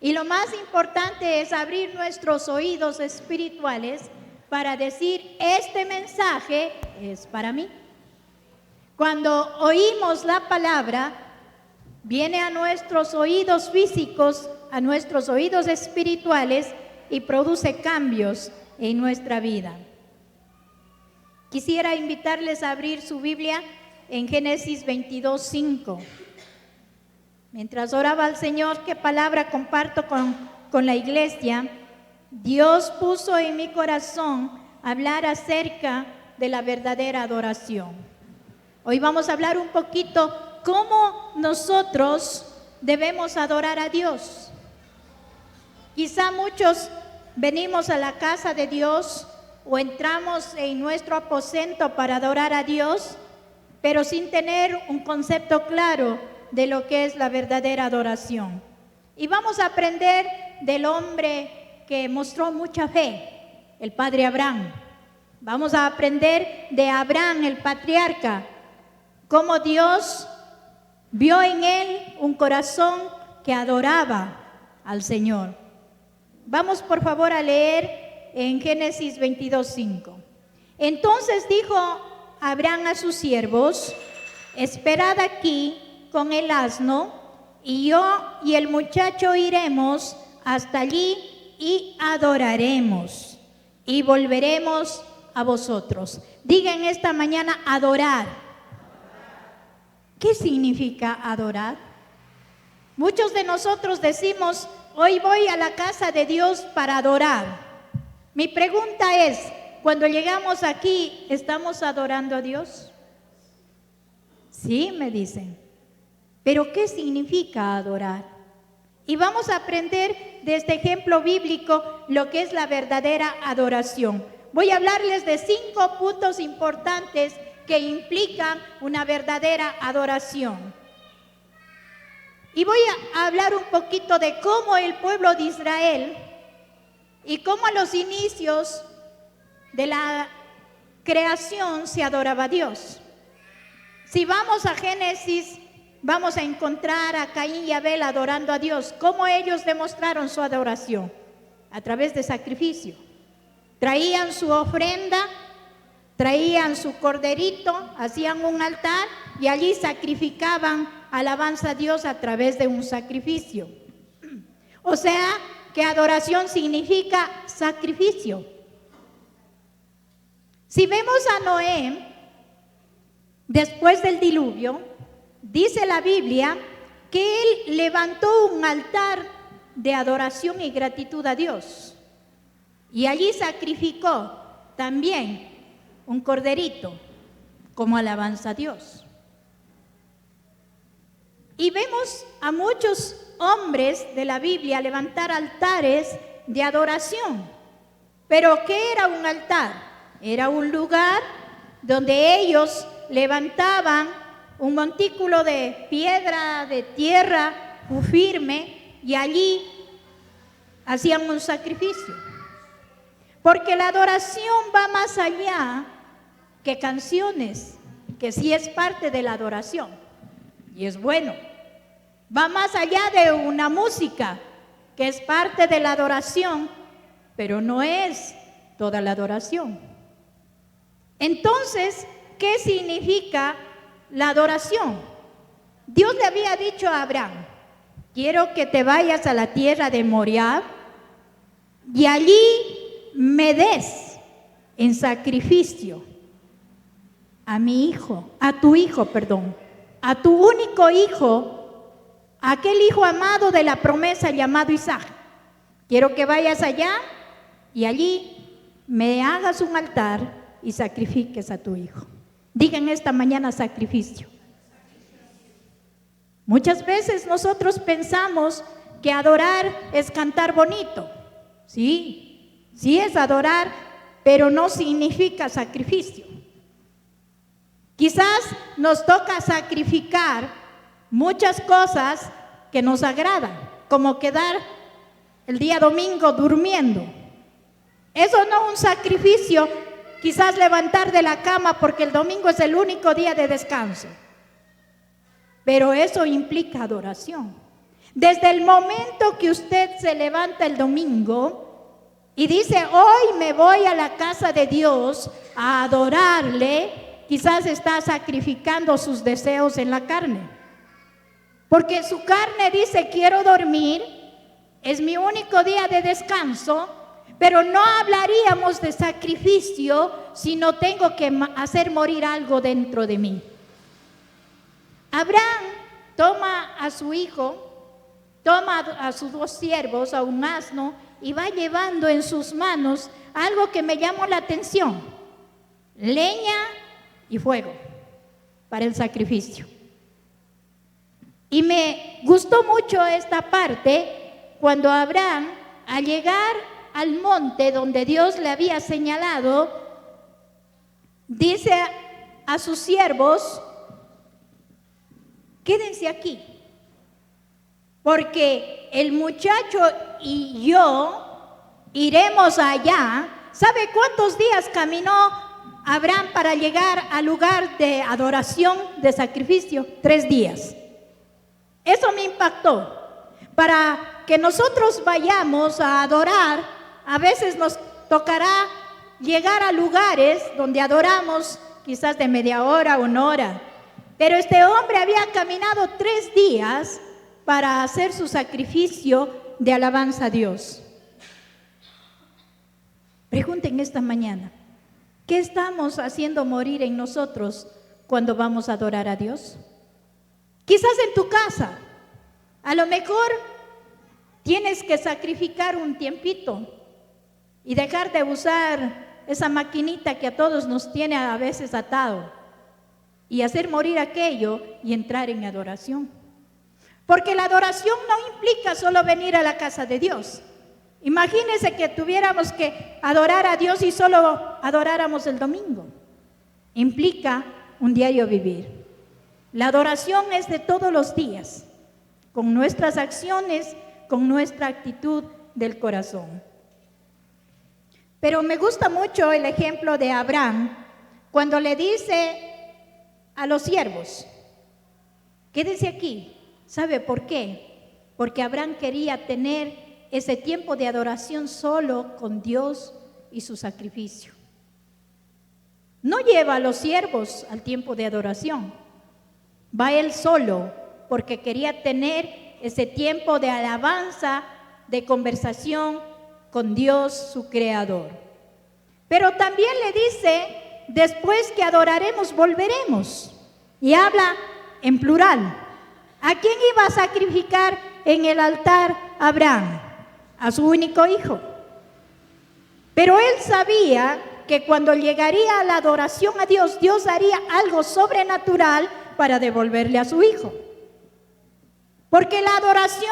Y lo más importante es abrir nuestros oídos espirituales para decir, este mensaje es para mí. Cuando oímos la palabra, viene a nuestros oídos físicos, a nuestros oídos espirituales y produce cambios en nuestra vida. Quisiera invitarles a abrir su Biblia en Génesis 22:5. Mientras oraba al Señor, qué palabra comparto con la iglesia, Dios puso en mi corazón hablar acerca de la verdadera adoración. Hoy vamos a hablar un poquito cómo nosotros debemos adorar a Dios. Quizá muchos venimos a la casa de Dios o entramos en nuestro aposento para adorar a Dios, pero sin tener un concepto claro de lo que es la verdadera adoración. Y vamos a aprender del hombre que mostró mucha fe, el padre Abraham. Vamos a aprender de Abraham, el patriarca, cómo Dios vio en él un corazón que adoraba al Señor. Vamos por favor a leer en Génesis 22:5. Entonces dijo Abraham a sus siervos: esperad aquí con el asno, y yo y el muchacho iremos hasta allí y adoraremos, y volveremos a vosotros. Digan esta mañana: adorar. ¿Qué significa adorar? Muchos de nosotros decimos: hoy voy a la casa de Dios para adorar. Mi pregunta es, cuando llegamos aquí, ¿estamos adorando a Dios? Sí, me dicen. Pero ¿qué significa adorar? Y vamos a aprender de este ejemplo bíblico lo que es la verdadera adoración. Voy a hablarles de 5 puntos importantes que implican una verdadera adoración. Y voy a hablar un poquito de cómo el pueblo de Israel y cómo a los inicios de la creación se adoraba a Dios. Si vamos a Génesis, vamos a encontrar a Caín y Abel adorando a Dios. ¿Cómo ellos demostraron su adoración? A través de sacrificio. Traían su ofrenda, traían su corderito, hacían un altar y allí sacrificaban alabanza a Dios a través de un sacrificio. O sea, que adoración significa sacrificio. Si vemos a Noé, después del diluvio, dice la Biblia que él levantó un altar de adoración y gratitud a Dios. Y allí sacrificó también un corderito como alabanza a Dios. Y vemos a muchos hombres de la Biblia levantar altares de adoración. Pero ¿qué era un altar? Era un lugar donde ellos levantaban un montículo de piedra, de tierra firme, y allí hacían un sacrificio. Porque la adoración va más allá que canciones, que sí es parte de la adoración, y es bueno. Va más allá de una música, que es parte de la adoración, pero no es toda la adoración. Entonces, ¿qué significa la adoración? Dios le había dicho a Abraham: quiero que te vayas a la tierra de Moriah y allí me des en sacrificio a mi hijo, a tu hijo, a tu único hijo, aquel hijo amado de la promesa llamado Isaac. Quiero que vayas allá y allí me hagas un altar y sacrifiques a tu hijo. Digan esta mañana: sacrificio. Muchas veces nosotros pensamos que adorar es cantar bonito. Sí, sí es adorar, pero no significa sacrificio. Quizás nos toca sacrificar muchas cosas que nos agradan, como quedar el día domingo durmiendo. Eso no es un sacrificio. Quizás levantar de la cama porque el domingo es el único día de descanso. Pero eso implica adoración. Desde el momento que usted se levanta el domingo y dice, hoy me voy a la casa de Dios a adorarle, quizás está sacrificando sus deseos en la carne. Porque su carne dice, quiero dormir, es mi único día de descanso, pero no hablaríamos de sacrificio si no tengo que hacer morir algo dentro de mí. Abraham toma a su hijo, toma a sus 2 siervos, a un asno, y va llevando en sus manos algo que me llamó la atención: leña y fuego para el sacrificio. Y me gustó mucho esta parte cuando Abraham, al llegar al monte donde Dios le había señalado, dice a sus siervos, quédense aquí, porque el muchacho y yo iremos allá. ¿Sabe cuántos días caminó Abraham para llegar al lugar de adoración, de sacrificio? 3 días. Eso me impactó. Para que nosotros vayamos a adorar, a veces nos tocará llegar a lugares donde adoramos quizás de media hora, 1 hora. Pero este hombre había caminado 3 días para hacer su sacrificio de alabanza a Dios. Pregunten esta mañana, ¿qué estamos haciendo morir en nosotros cuando vamos a adorar a Dios? Quizás en tu casa, a lo mejor tienes que sacrificar un tiempito y dejar de usar esa maquinita que a todos nos tiene a veces atado y hacer morir aquello y entrar en adoración. Porque la adoración no implica solo venir a la casa de Dios. Imagínense que tuviéramos que adorar a Dios y solo adoráramos el domingo. Implica un diario vivir. La adoración es de todos los días, con nuestras acciones, con nuestra actitud del corazón. Pero me gusta mucho el ejemplo de Abraham cuando le dice a los siervos, quédense aquí. ¿Sabe por qué? Porque Abraham quería tener ese tiempo de adoración solo con Dios y su sacrificio. No lleva a los siervos al tiempo de adoración, va él solo porque quería tener ese tiempo de alabanza, de conversación con Dios, su creador. Pero también le dice, después que adoraremos, volveremos. Y habla en plural. ¿A quién iba a sacrificar en el altar Abraham? A su único hijo. Pero él sabía que cuando llegaría a la adoración a Dios, Dios haría algo sobrenatural para devolverle a su hijo. Porque la adoración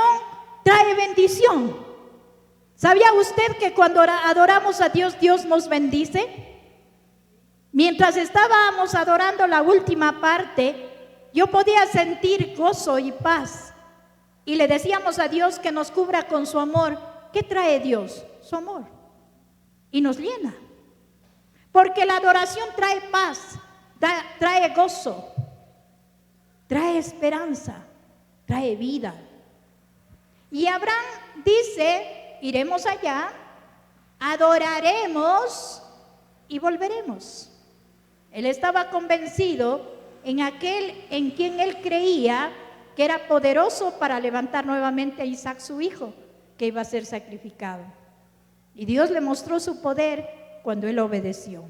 trae bendición. ¿Sabía usted que cuando adoramos a Dios, Dios nos bendice? Mientras estábamos adorando la última parte, yo podía sentir gozo y paz. Y le decíamos a Dios que nos cubra con su amor. ¿Qué trae Dios? Su amor. Y nos llena. Porque la adoración trae paz, trae gozo, trae esperanza, trae vida. Y Abraham dice, iremos allá, adoraremos y volveremos. Él estaba convencido en aquel en quien él creía que era poderoso para levantar nuevamente a Isaac, su hijo, que iba a ser sacrificado. Y Dios le mostró su poder cuando él obedeció.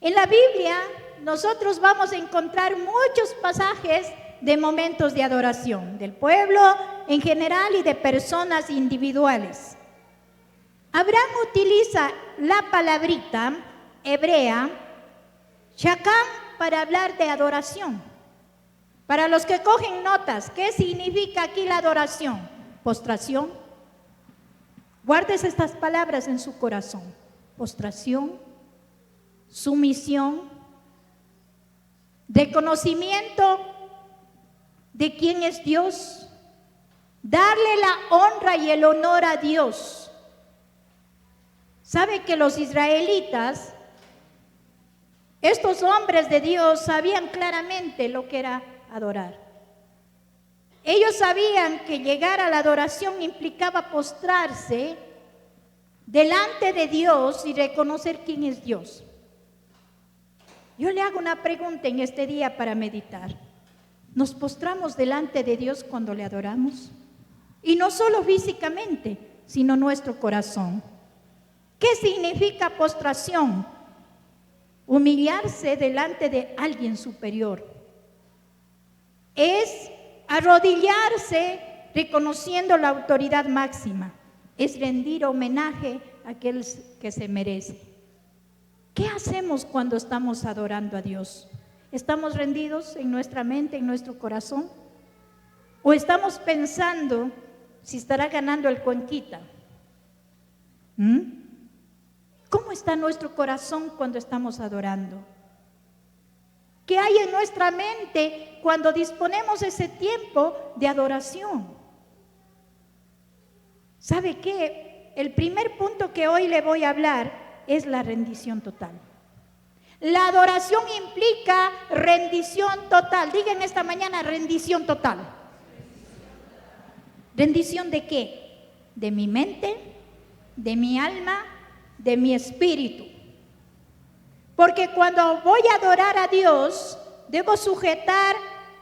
En la Biblia nosotros vamos a encontrar muchos pasajes de momentos de adoración, del pueblo en general y de personas individuales. Abraham utiliza la palabrita hebrea, shakam, para hablar de adoración. Para los que cogen notas, ¿qué significa aquí la adoración? Postración. Guardes estas palabras en su corazón. Postración, sumisión, reconocimiento de quién es Dios, darle la honra y el honor a Dios. ¿Sabe que los israelitas, estos hombres de Dios, sabían claramente lo que era adorar? Ellos sabían que llegar a la adoración implicaba postrarse delante de Dios y reconocer quién es Dios. Yo le hago una pregunta en este día para meditar. ¿Nos postramos delante de Dios cuando le adoramos? Y no solo físicamente, sino nuestro corazón. ¿Qué significa postración? Humillarse delante de alguien superior. Es arrodillarse reconociendo la autoridad máxima. Es rendir homenaje a aquel que se merece. ¿Qué hacemos cuando estamos adorando a Dios? ¿Estamos rendidos en nuestra mente, en nuestro corazón? ¿O estamos pensando si estará ganando el cuenquita? ¿Cómo está nuestro corazón cuando estamos adorando? ¿Qué hay en nuestra mente cuando disponemos ese tiempo de adoración? ¿Sabe qué? El primer punto que hoy le voy a hablar es la rendición total. La adoración implica rendición total. Digan esta mañana, rendición total. ¿Rendición de qué? De mi mente, de mi alma, de mi espíritu. Porque cuando voy a adorar a Dios, debo sujetar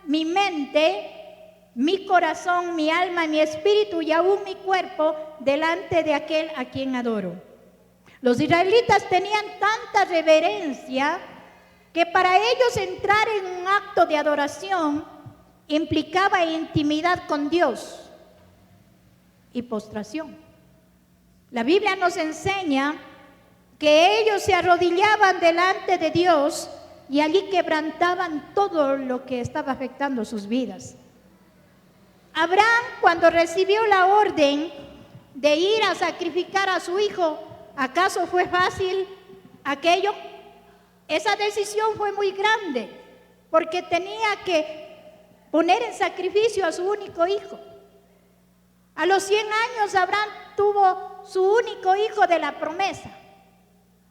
mi mente, mi corazón, mi alma, mi espíritu y aún mi cuerpo delante de aquel a quien adoro. Los israelitas tenían tanta reverencia que para ellos entrar en un acto de adoración implicaba intimidad con Dios y postración. La Biblia nos enseña que ellos se arrodillaban delante de Dios y allí quebrantaban todo lo que estaba afectando sus vidas. Abraham, cuando recibió la orden de ir a sacrificar a su hijo, ¿acaso fue fácil aquello? Esa decisión fue muy grande, porque tenía que poner en sacrificio a su único hijo. A los 100 años Abraham tuvo su único hijo de la promesa.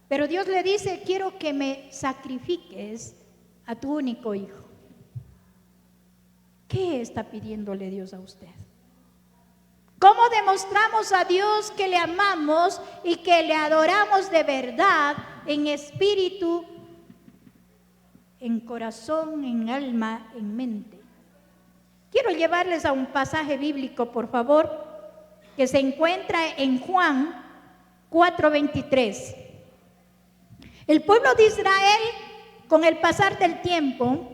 Pero Dios le dice, quiero que me sacrifiques a tu único hijo. ¿Qué está pidiéndole Dios a usted? ¿Cómo demostramos a Dios que le amamos y que le adoramos de verdad en espíritu, en corazón, en alma, en mente? Quiero llevarles a un pasaje bíblico, por favor, que se encuentra en Juan 4:23. El pueblo de Israel, con el pasar del tiempo,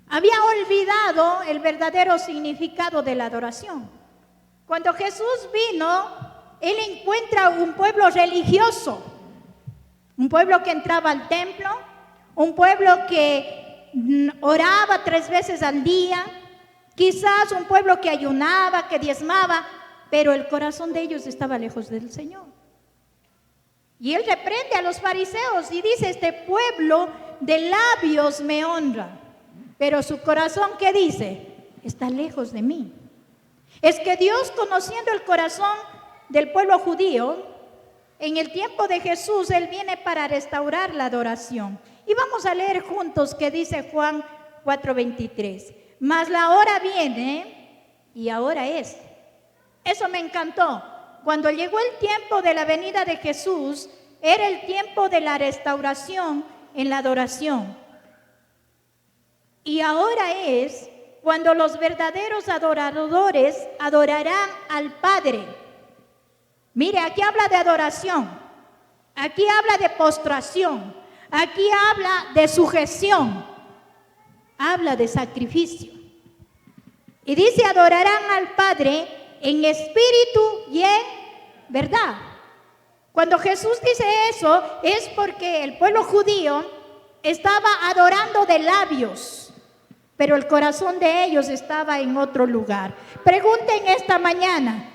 había olvidado el verdadero significado de la adoración. Cuando Jesús vino, Él encuentra un pueblo religioso, un pueblo que entraba al templo, un pueblo que oraba 3 veces al día, quizás un pueblo que ayunaba, que diezmaba, pero el corazón de ellos estaba lejos del Señor. Y Él reprende a los fariseos y dice, este pueblo de labios me honra, pero su corazón, ¿qué dice? Está lejos de mí. Es que Dios, conociendo el corazón del pueblo judío, en el tiempo de Jesús, Él viene para restaurar la adoración. Y vamos a leer juntos que dice Juan 4:23. Mas la hora viene y ahora es. Eso me encantó. Cuando llegó el tiempo de la venida de Jesús, era el tiempo de la restauración en la adoración. Y ahora es cuando los verdaderos adoradores adorarán al Padre. Mire, aquí habla de adoración, aquí habla de postración, aquí habla de sujeción, habla de sacrificio. Y dice, adorarán al Padre en espíritu y en verdad. Cuando Jesús dice eso, es porque el pueblo judío estaba adorando de labios, pero el corazón de ellos estaba en otro lugar. Pregunten esta mañana,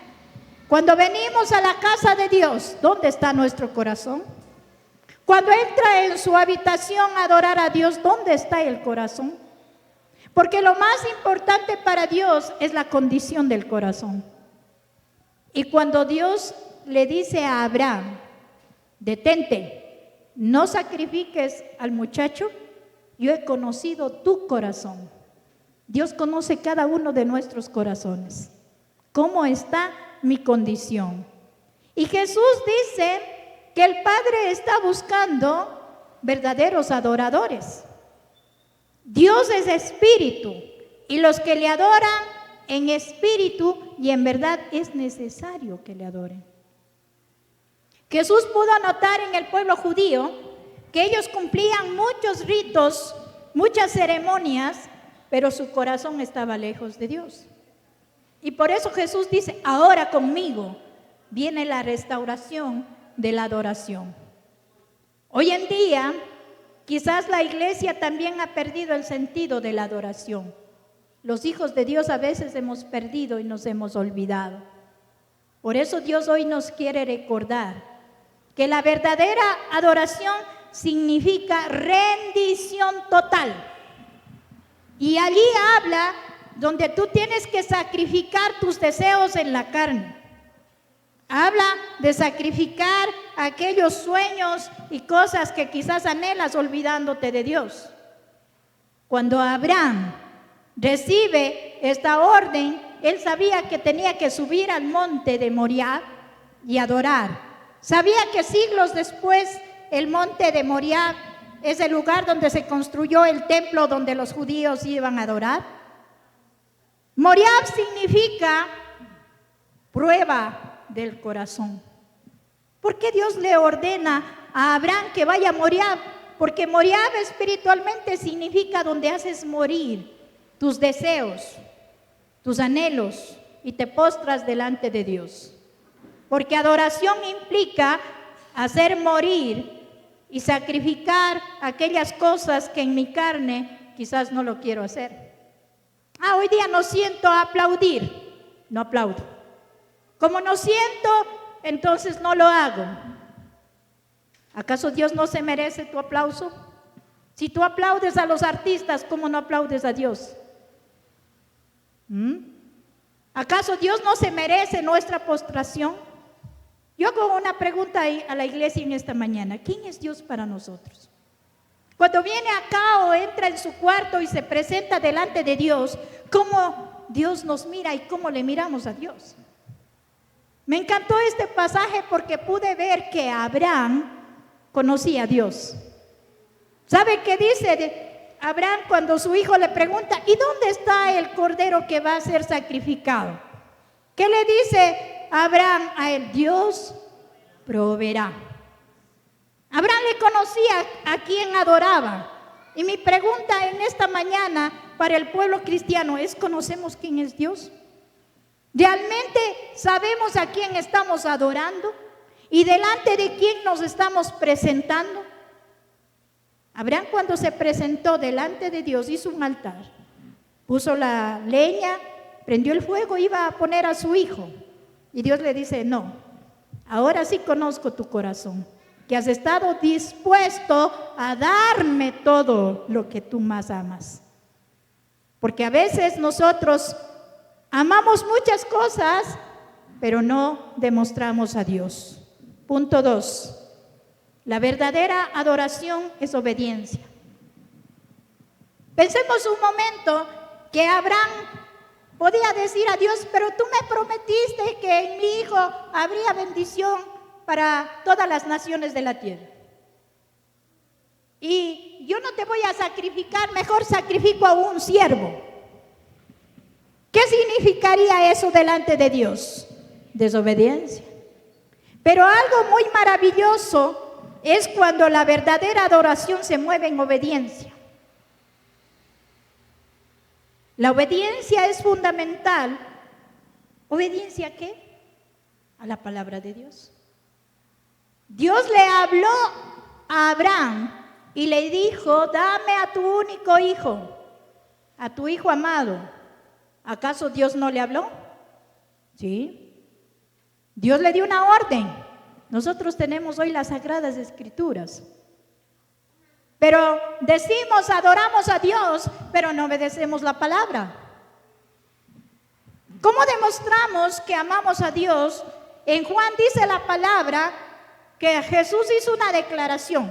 cuando venimos a la casa de Dios, ¿dónde está nuestro corazón? Cuando entra en su habitación a adorar a Dios, ¿dónde está el corazón? Porque lo más importante para Dios es la condición del corazón. Y cuando Dios le dice a Abraham, detente, no sacrifiques al muchacho, yo he conocido tu corazón. Dios conoce cada uno de nuestros corazones. ¿Cómo está mi condición? Y Jesús dice que el Padre está buscando verdaderos adoradores. Dios es espíritu y los que le adoran en espíritu y en verdad es necesario que le adoren. Jesús pudo notar en el pueblo judío que ellos cumplían muchos ritos, muchas ceremonias, pero su corazón estaba lejos de Dios. Y por eso Jesús dice, ahora conmigo viene la restauración de la adoración. Hoy en día, quizás la iglesia también ha perdido el sentido de la adoración. Los hijos de Dios a veces hemos perdido y nos hemos olvidado. Por eso Dios hoy nos quiere recordar que la verdadera adoración significa rendición total. Y allí habla donde tú tienes que sacrificar tus deseos en la carne. Habla de sacrificar aquellos sueños y cosas que quizás anhelas olvidándote de Dios. Cuando Abraham recibe esta orden, él sabía que tenía que subir al monte de Moriah y adorar. Sabía que siglos después el monte de Moriah es el lugar donde se construyó el templo donde los judíos iban a adorar. Moriah significa prueba del corazón. ¿Por qué Dios le ordena a Abraham que vaya a Moriah? Porque Moriah espiritualmente significa donde haces morir tus deseos, tus anhelos y te postras delante de Dios. Porque adoración implica hacer morir y sacrificar aquellas cosas que en mi carne quizás no lo quiero hacer. Hoy día no siento aplaudir, no aplaudo. Como no siento, entonces no lo hago. ¿Acaso Dios no se merece tu aplauso? Si tú aplaudes a los artistas, ¿cómo no aplaudes a Dios? ¿Acaso Dios no se merece nuestra postración? Yo hago una pregunta a la iglesia en esta mañana. ¿Quién es Dios para nosotros? Cuando viene acá o entra en su cuarto y se presenta delante de Dios, ¿cómo Dios nos mira y cómo le miramos a Dios? Me encantó este pasaje porque pude ver que Abraham conocía a Dios. ¿Sabe qué dice Abraham cuando su hijo le pregunta, ¿y dónde está el cordero que va a ser sacrificado? ¿Qué le dice Abraham a él? Dios proveerá. Abraham le conocía a quien adoraba. Y mi pregunta en esta mañana para el pueblo cristiano es, ¿conocemos quién es Dios? ¿Realmente sabemos a quién estamos adorando? ¿Y delante de quién nos estamos presentando? Abraham, cuando se presentó delante de Dios, hizo un altar, puso la leña, prendió el fuego, iba a poner a su hijo. Y Dios le dice, no, ahora sí conozco tu corazón, que has estado dispuesto a darme todo lo que tú más amas. Porque a veces nosotros amamos muchas cosas, pero no demostramos a Dios. Punto 2. La verdadera adoración es obediencia. Pensemos un momento que Abraham podía decir a Dios, pero tú me prometiste que en mi hijo habría bendición para todas las naciones de la tierra. Y yo no te voy a sacrificar, mejor sacrifico a un siervo. ¿Qué significaría eso delante de Dios? Desobediencia. Pero algo muy maravilloso es cuando la verdadera adoración se mueve en obediencia. La obediencia es fundamental. ¿Obediencia a qué? A la palabra de Dios. Dios le habló a Abraham y le dijo, dame a tu único hijo, a tu hijo amado. ¿Acaso Dios no le habló? Sí. Dios le dio una orden. Nosotros tenemos hoy las Sagradas Escrituras. Pero decimos, adoramos a Dios, pero no obedecemos la palabra. ¿Cómo demostramos que amamos a Dios? En Juan dice la palabra que Jesús hizo una declaración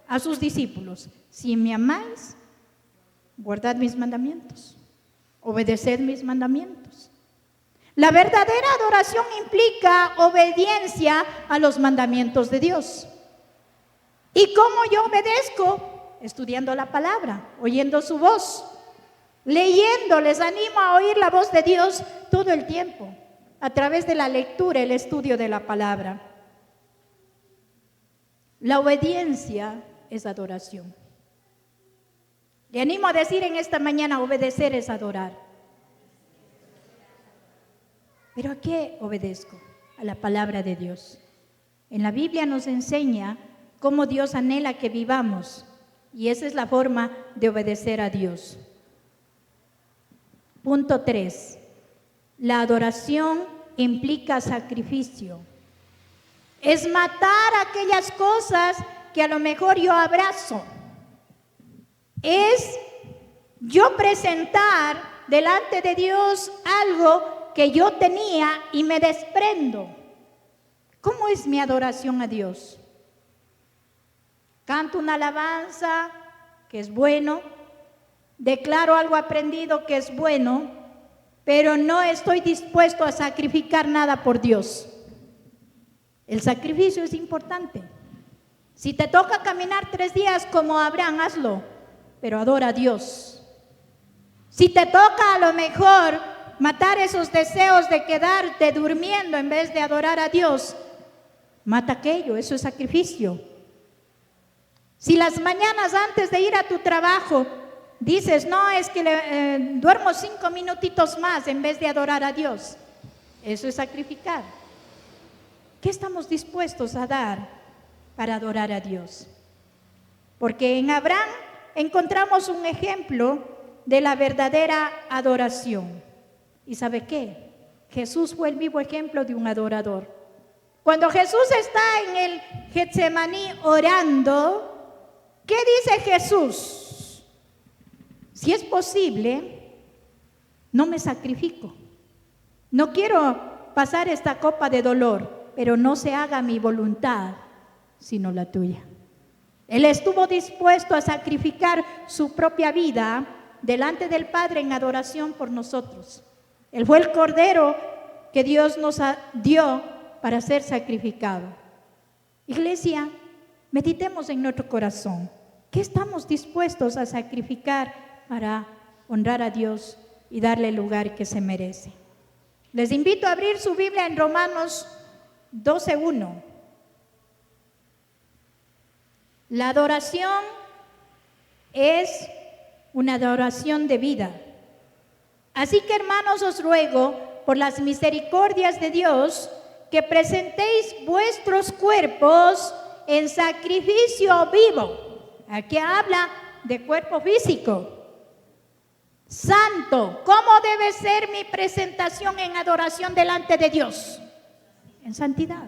a sus discípulos. Si me amáis, guardad mis mandamientos. Obedeced mis mandamientos. La verdadera adoración implica obediencia a los mandamientos de Dios. ¿Y cómo yo obedezco? Estudiando la palabra, oyendo su voz, leyendo. Les animo a oír la voz de Dios todo el tiempo, a través de la lectura, el estudio de la palabra. La obediencia es adoración. Le animo a decir en esta mañana, obedecer es adorar. ¿Pero a qué obedezco? A la palabra de Dios. En la Biblia nos enseña cómo Dios anhela que vivamos, y esa es la forma de obedecer a Dios. Punto 3. La adoración implica sacrificio. Es matar aquellas cosas que a lo mejor yo abrazo. Es yo presentar delante de Dios algo que yo tenía y me desprendo. ¿Cómo es mi adoración a Dios? Canto una alabanza que es bueno, declaro algo aprendido que es bueno, pero no estoy dispuesto a sacrificar nada por Dios. El sacrificio es importante. Si te toca caminar 3 días como Abraham, hazlo, pero adora a Dios. Si te toca a lo mejor matar esos deseos de quedarte durmiendo en vez de adorar a Dios, mata aquello, eso es sacrificio. Si las mañanas antes de ir a tu trabajo dices, no, es que duermo 5 minutitos más en vez de adorar a Dios, eso es sacrificar. ¿Qué estamos dispuestos a dar para adorar a Dios? Porque en Abraham encontramos un ejemplo de la verdadera adoración. ¿Y sabe qué? Jesús fue el vivo ejemplo de un adorador. Cuando Jesús está en el Getsemaní orando, ¿qué dice Jesús? Si es posible, no me sacrifico. No quiero pasar esta copa de dolor, pero no se haga mi voluntad, sino la tuya. Él estuvo dispuesto a sacrificar su propia vida delante del Padre en adoración por nosotros. Él fue el Cordero que Dios nos dio para ser sacrificado. Iglesia, meditemos en nuestro corazón. ¿Qué estamos dispuestos a sacrificar para honrar a Dios y darle el lugar que se merece? Les invito a abrir su Biblia en Romanos 12:1. La adoración es una adoración de vida. Así que, hermanos, os ruego por las misericordias de Dios que presentéis vuestros cuerpos en sacrificio vivo. Aquí habla de cuerpo físico. Santo. ¿Cómo debe ser mi presentación en adoración delante de Dios? En santidad.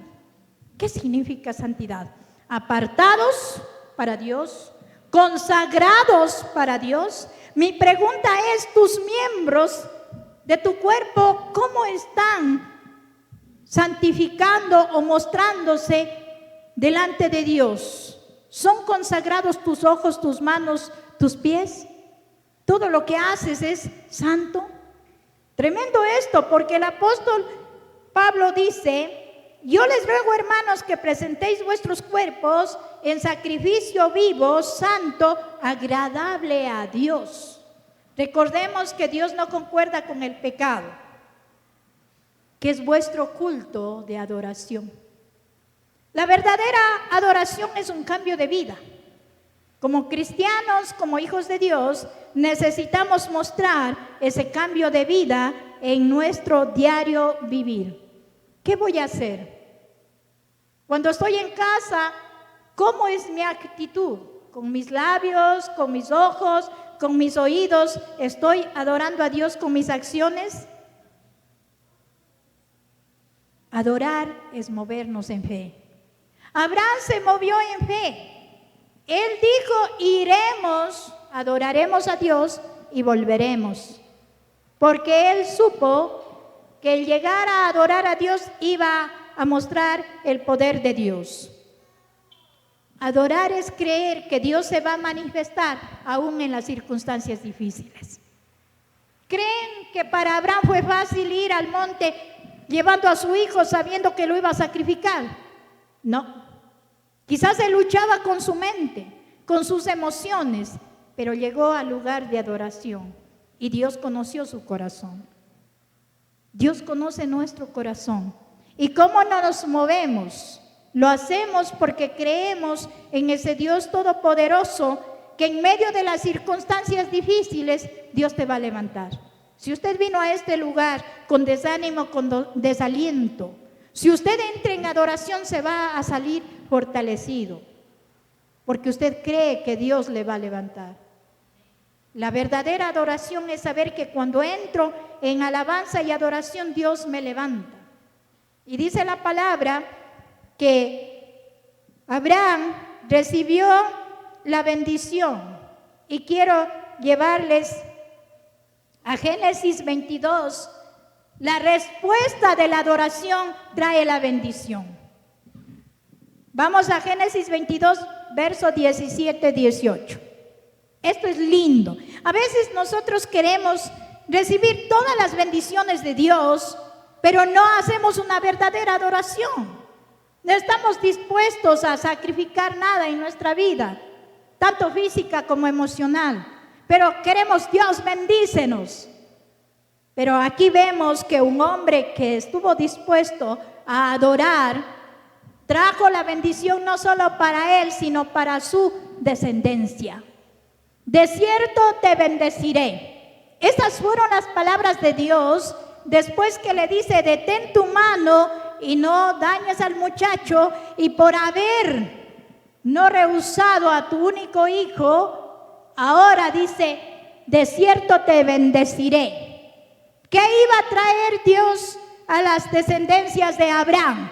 ¿Qué significa santidad? Apartados para Dios, consagrados para Dios. Mi pregunta es, ¿tus miembros de tu cuerpo cómo están santificando o mostrándose delante de Dios? ¿Son consagrados tus ojos, tus manos, tus pies? ¿Todo lo que haces es santo? Tremendo esto, porque el apóstol Pablo dice: yo les ruego, hermanos, que presentéis vuestros cuerpos en sacrificio vivo, santo, agradable a Dios. Recordemos que Dios no concuerda con el pecado, que es vuestro culto de adoración. La verdadera adoración es un cambio de vida. Como cristianos, como hijos de Dios, necesitamos mostrar ese cambio de vida en nuestro diario vivir. ¿Qué voy a hacer? Cuando estoy en casa, ¿cómo es mi actitud? ¿Con mis labios, con mis ojos, con mis oídos? ¿Estoy adorando a Dios con mis acciones? Adorar es movernos en fe. Abraham se movió en fe. Él dijo: iremos, adoraremos a Dios y volveremos. Porque él supo que el llegar a adorar a Dios iba a mostrar el poder de Dios. Adorar es creer que Dios se va a manifestar aún en las circunstancias difíciles. ¿Creen que para Abraham fue fácil ir al monte llevando a su hijo sabiendo que lo iba a sacrificar? No. Quizás él luchaba con su mente, con sus emociones, pero llegó al lugar de adoración y Dios conoció su corazón. Dios conoce nuestro corazón. ¿Y cómo no nos movemos? Lo hacemos porque creemos en ese Dios todopoderoso que en medio de las circunstancias difíciles Dios te va a levantar. Si usted vino a este lugar con desánimo, con desaliento, si usted entra en adoración se va a salir fortalecido, porque usted cree que Dios le va a levantar. La verdadera adoración es saber que cuando entro en alabanza y adoración Dios me levanta. Y dice la palabra que Abraham recibió la bendición, y quiero llevarles a Génesis 22. La respuesta de la adoración trae la bendición. Vamos a Génesis 22, verso 17-18. Esto es lindo. A veces nosotros queremos recibir todas las bendiciones de Dios, pero no hacemos una verdadera adoración. No estamos dispuestos a sacrificar nada en nuestra vida, tanto física como emocional. Pero queremos, Dios, bendícenos. Pero aquí vemos que un hombre que estuvo dispuesto a adorar, trajo la bendición no solo para él, sino para su descendencia. De cierto te bendeciré. Estas fueron las palabras de Dios después que le dice: detén tu mano y no dañes al muchacho, y por haber no rehusado a tu único hijo, ahora dice: de cierto te bendeciré. ¿Qué iba a traer Dios a las descendencias de Abraham?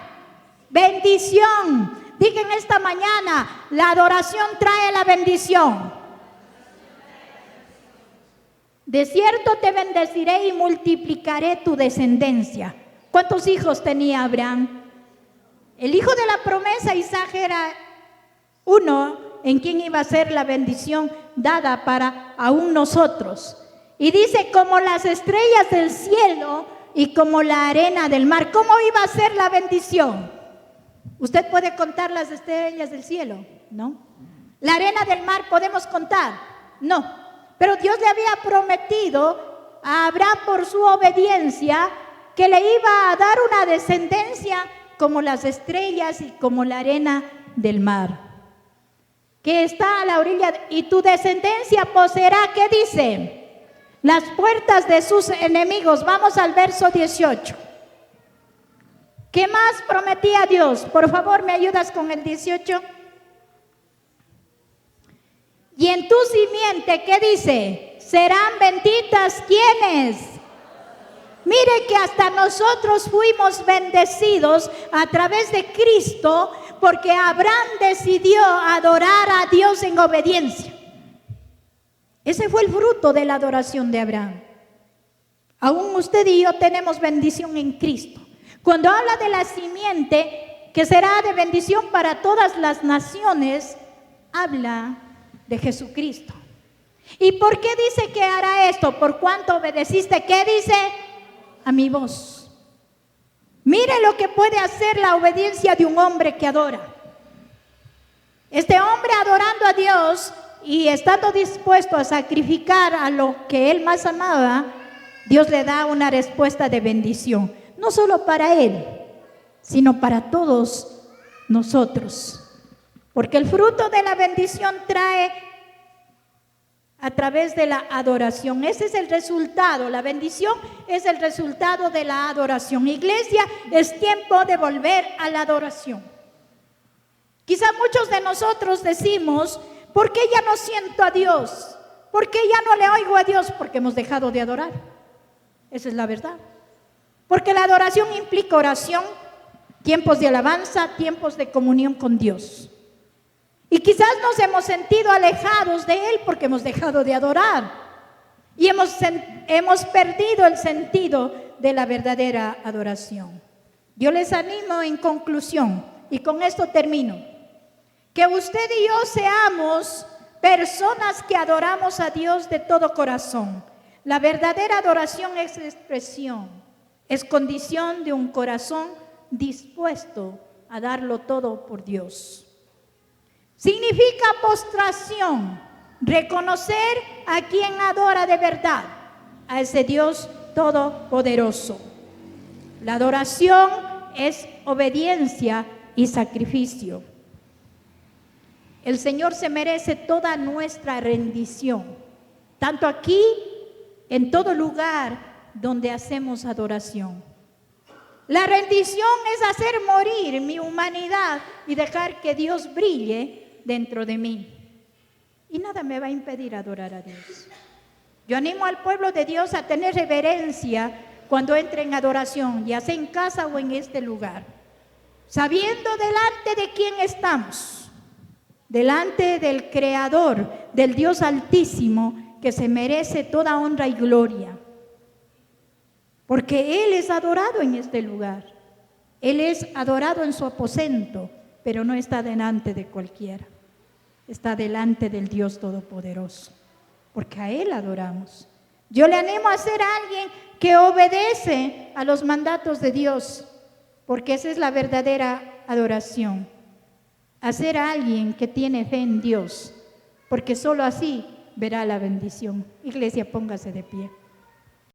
Bendición. Digan esta mañana: la adoración trae la bendición. De cierto te bendeciré y multiplicaré tu descendencia. ¿Cuántos hijos tenía Abraham? El hijo de la promesa, Isaac, era uno en quien iba a ser la bendición dada para aún nosotros. Y dice: como las estrellas del cielo y como la arena del mar. ¿Cómo iba a ser la bendición? ¿Usted puede contar las estrellas del cielo? No. ¿La arena del mar podemos contar? No. Pero Dios le había prometido a Abraham, por su obediencia, que le iba a dar una descendencia como las estrellas y como la arena del mar, que está a la orilla. Y tu descendencia poseerá, ¿qué dice? Las puertas de sus enemigos. Vamos al verso 18. ¿Qué más prometía Dios? Por favor, ¿me ayudas con el 18? Y en tu simiente, ¿qué dice? Serán benditas, ¿quiénes? Mire que hasta nosotros fuimos bendecidos a través de Cristo, porque Abraham decidió adorar a Dios en obediencia. Ese fue el fruto de la adoración de Abraham. Aún usted y yo tenemos bendición en Cristo. Cuando habla de la simiente que será de bendición para todas las naciones, habla de Jesucristo. ¿Y por qué dice que hará esto? Por cuanto obedeciste, ¿qué dice? A mi voz. Mire lo que puede hacer la obediencia de un hombre que adora. Este hombre adorando a Dios y estando dispuesto a sacrificar a lo que él más amaba, Dios le da una respuesta de bendición, no solo para él, sino para todos nosotros. Porque el fruto de la bendición trae a través de la adoración. Ese es el resultado. La bendición es el resultado de la adoración. Iglesia, es tiempo de volver a la adoración. Quizá muchos de nosotros decimos: ¿por qué ya no siento a Dios? ¿Por qué ya no le oigo a Dios? Porque hemos dejado de adorar. Esa es la verdad. Porque la adoración implica oración, tiempos de alabanza, tiempos de comunión con Dios. Y quizás nos hemos sentido alejados de Él porque hemos dejado de adorar. Y hemos perdido el sentido de la verdadera adoración. Yo les animo en conclusión, y con esto termino, que usted y yo seamos personas que adoramos a Dios de todo corazón, La verdadera adoración es expresión, es condición de un corazón dispuesto a darlo todo por Dios. Significa postración, reconocer a quien adora de verdad, a ese Dios todopoderoso. La adoración es obediencia y sacrificio. El Señor se merece toda nuestra rendición, tanto aquí, en todo lugar donde hacemos adoración. La rendición es hacer morir mi humanidad y dejar que Dios brille dentro de mí. Y nada me va a impedir adorar a Dios. Yo animo al pueblo de Dios a tener reverencia cuando entre en adoración, ya sea en casa o en este lugar, sabiendo delante de quién estamos, delante del Creador, del Dios Altísimo, que se merece toda honra y gloria. Porque Él es adorado en este lugar. Él es adorado en su aposento, pero no está delante de cualquiera. Está delante del Dios Todopoderoso, porque a Él adoramos. Yo le animo a ser alguien que obedece a los mandatos de Dios, porque esa es la verdadera adoración. A ser alguien que tiene fe en Dios, porque solo así verá la bendición. Iglesia, póngase de pie.